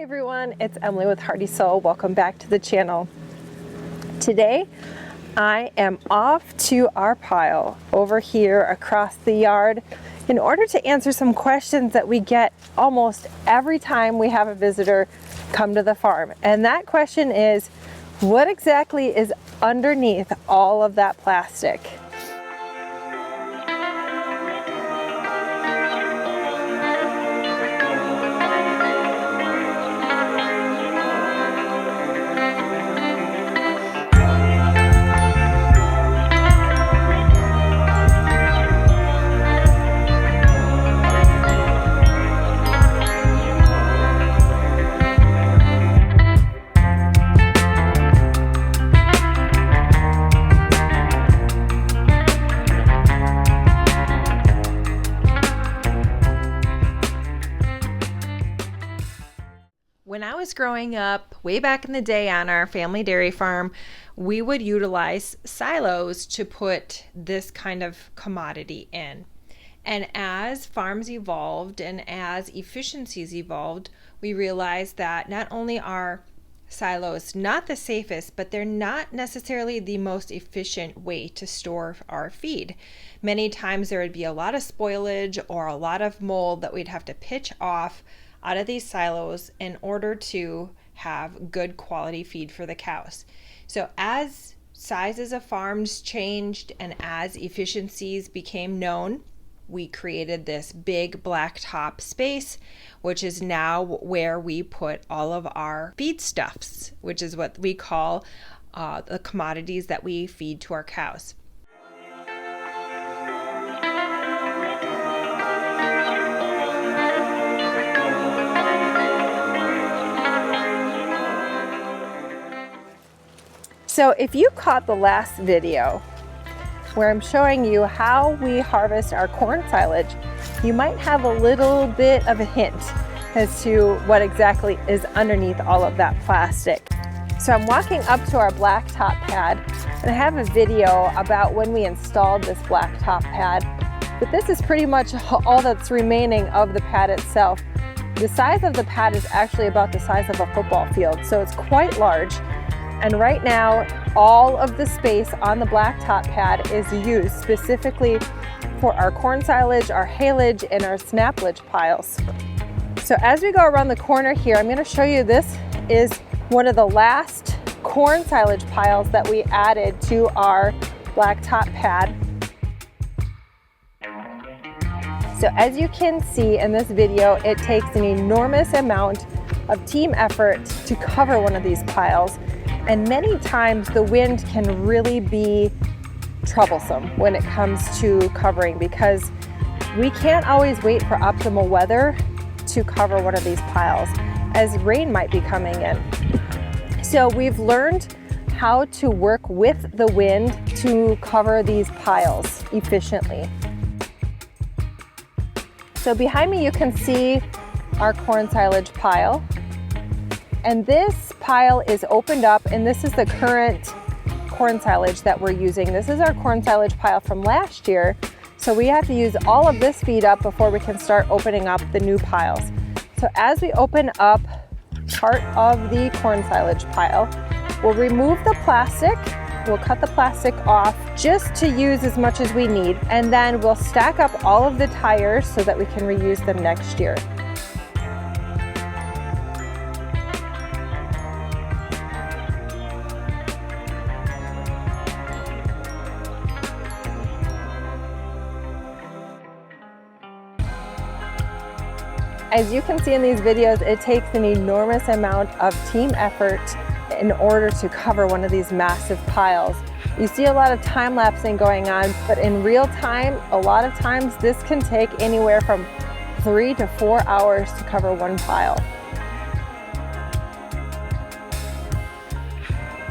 everyone, it's Emily with Hearty Soul. Welcome back to the channel. Today I am off to our pile over here across the yard in order to answer some questions that we get almost every time we have a visitor come to the farm. And that question is, what exactly is underneath all of that plastic? When I was growing up, way back in the day on our family dairy farm, we would utilize silos to put this kind of commodity in. And as farms evolved and as efficiencies evolved, we realized that not only are silos not the safest, but they're not necessarily the most efficient way to store our feed. Many times there would be a lot of spoilage or a lot of mold that we'd have to pitch off out of these silos in order to have good quality feed for the cows. So as sizes of farms changed and as efficiencies became known, we created this big blacktop space, which is now where we put all of our feedstuffs, which is what we call the commodities that we feed to our cows. So if you caught the last video where I'm showing you how we harvest our corn silage, you might have a little bit of a hint as to what exactly is underneath all of that plastic. So I'm walking up to our blacktop pad and I have a video about when we installed this blacktop pad, but this is pretty much all that's remaining of the pad itself. The size of the pad is actually about the size of a football field, so it's quite large. And right now, all of the space on the blacktop pad is used specifically for our corn silage, our haylage, and our snaplage piles. So as we go around the corner here, I'm going to show you this is one of the last corn silage piles that we added to our blacktop pad. So as you can see in this video, it takes an enormous amount of team effort to cover one of these piles. And many times the wind can really be troublesome when it comes to covering, because we can't always wait for optimal weather to cover one of these piles, as rain might be coming in. So we've learned how to work with the wind to cover these piles efficiently. So behind me you can see our corn silage pile. And this pile is opened up, and this is the current corn silage that we're using. This is our corn silage pile from last year. So we have to use all of this feed up before we can start opening up the new piles. So as we open up part of the corn silage pile, we'll remove the plastic. We'll cut the plastic off just to use as much as we need. And then we'll stack up all of the tires so that we can reuse them next year. As you can see in these videos, it takes an enormous amount of team effort in order to cover one of these massive piles. You see a lot of time lapsing going on, but in real time, a lot of times this can take anywhere from 3 to 4 hours to cover one pile.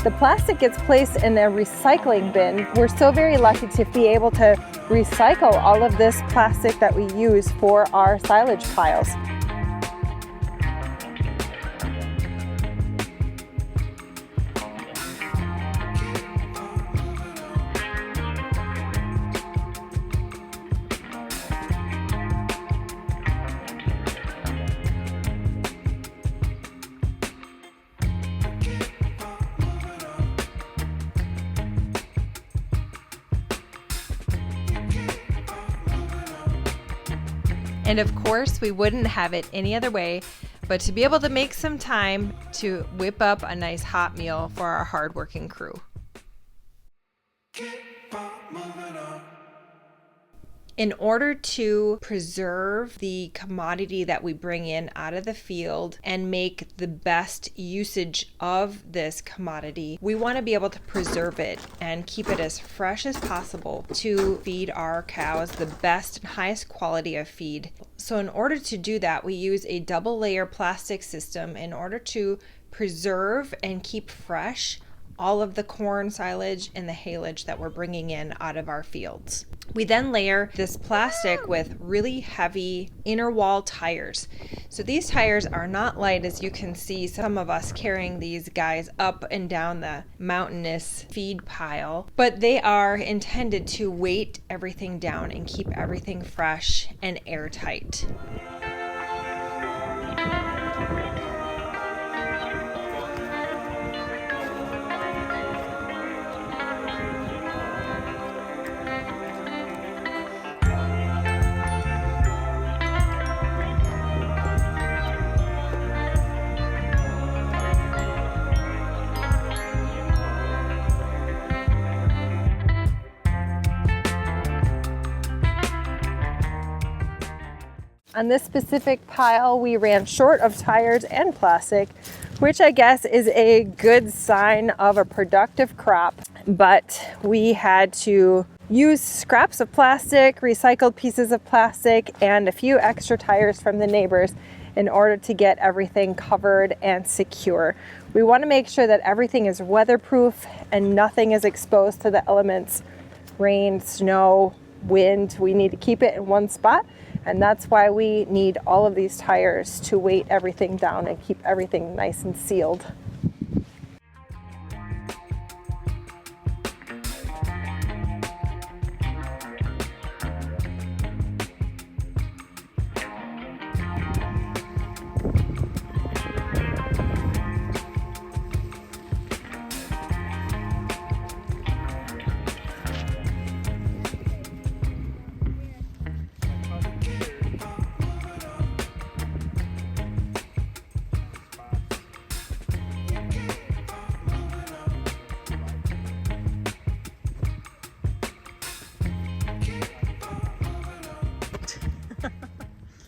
The plastic gets placed in a recycling bin. We're so very lucky to be able to recycle all of this plastic that we use for our silage piles. And of course, we wouldn't have it any other way but to be able to make some time to whip up a nice hot meal for our hardworking crew. In order to preserve the commodity that we bring in out of the field and make the best usage of this commodity, we want to be able to preserve it and keep it as fresh as possible to feed our cows the best and highest quality of feed. So in order to do that, we use a double layer plastic system in order to preserve and keep fresh all of the corn, silage, and the haylage that we're bringing in out of our fields. We then layer this plastic with really heavy inner wall tires. So these tires are not light, as you can see some of us carrying these guys up and down the mountainous feed pile, but they are intended to weight everything down and keep everything fresh and airtight. On this specific pile, we ran short of tires and plastic, which I guess is a good sign of a productive crop. But we had to use scraps of plastic, recycled pieces of plastic, and a few extra tires from the neighbors in order to get everything covered and secure. We want to make sure that everything is weatherproof and nothing is exposed to the elements, rain, snow, wind. We need to keep it in one spot. And that's why we need all of these tires to weight everything down and keep everything nice and sealed.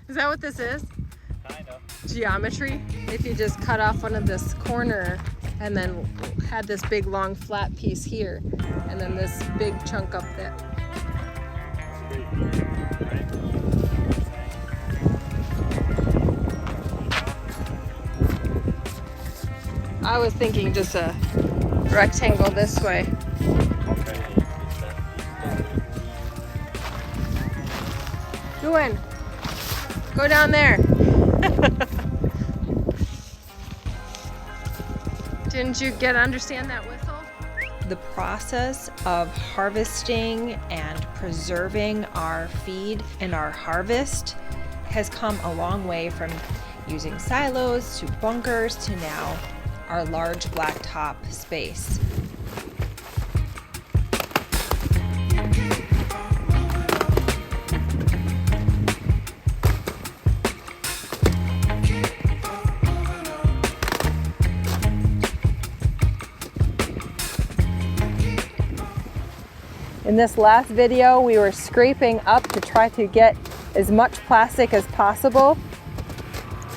Is that what this is? Kind of. Geometry? If you just cut off one of this corner and then had this big long flat piece here and then this big chunk up there. I was thinking just a rectangle this way. Okay. Go in. Go down there. Didn't you understand that whistle? The process of harvesting and preserving our feed and our harvest has come a long way from using silos to bunkers to now our large blacktop space. In this last video, we were scraping up to try to get as much plastic as possible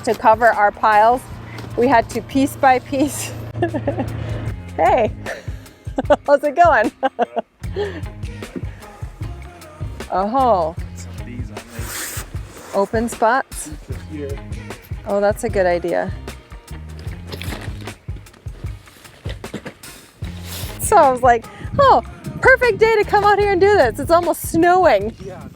to cover our piles. We had to piece by piece. Hey, how's it going? Oh, Some of these on these open spots? here. Oh, that's a good idea. So I was like, oh, perfect day to come out here and do this. It's almost snowing. Yeah.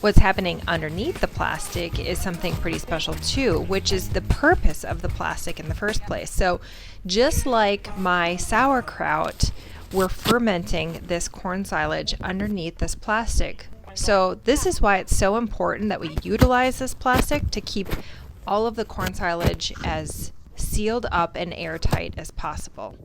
What's happening underneath the plastic is something pretty special too, which is the purpose of the plastic in the first place. So just like my sauerkraut, we're fermenting this corn silage underneath this plastic. So this is why it's so important that we utilize this plastic to keep all of the corn silage as sealed up and airtight as possible.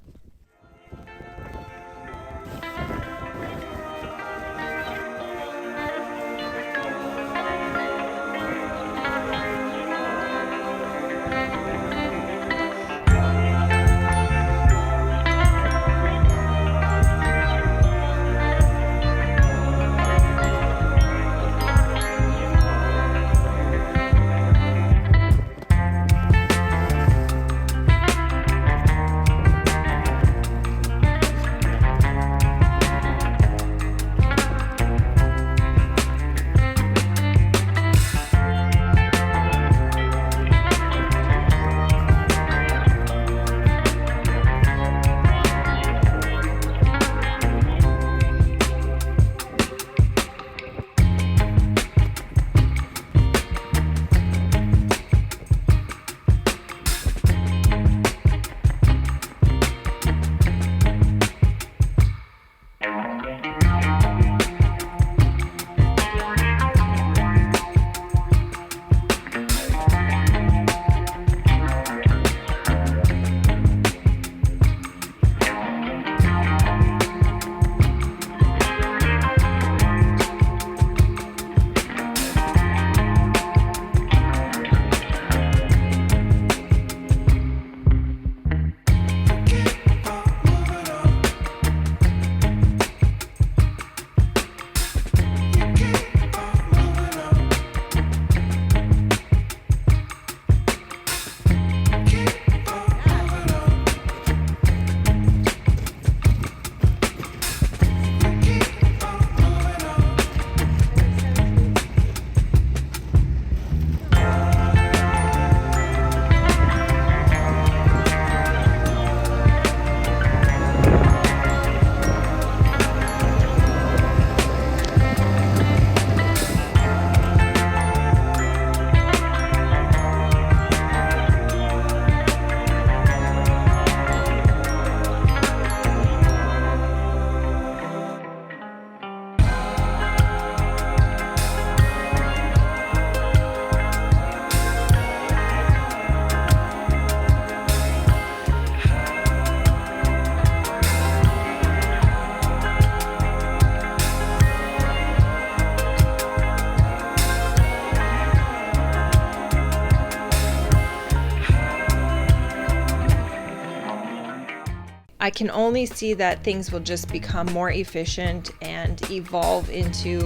I can only see that things will just become more efficient and evolve into,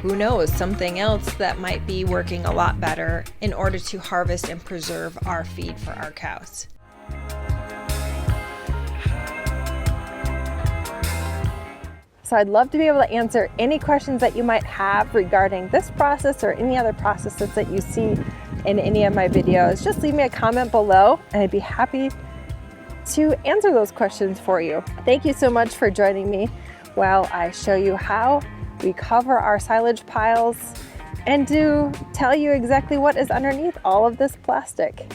who knows, something else that might be working a lot better in order to harvest and preserve our feed for our cows. So I'd love to be able to answer any questions that you might have regarding this process or any other processes that you see in any of my videos. Just leave me a comment below and I'd be happy to answer those questions for you. Thank you so much for joining me while I show you how we cover our silage piles and do tell you exactly what is underneath all of this plastic.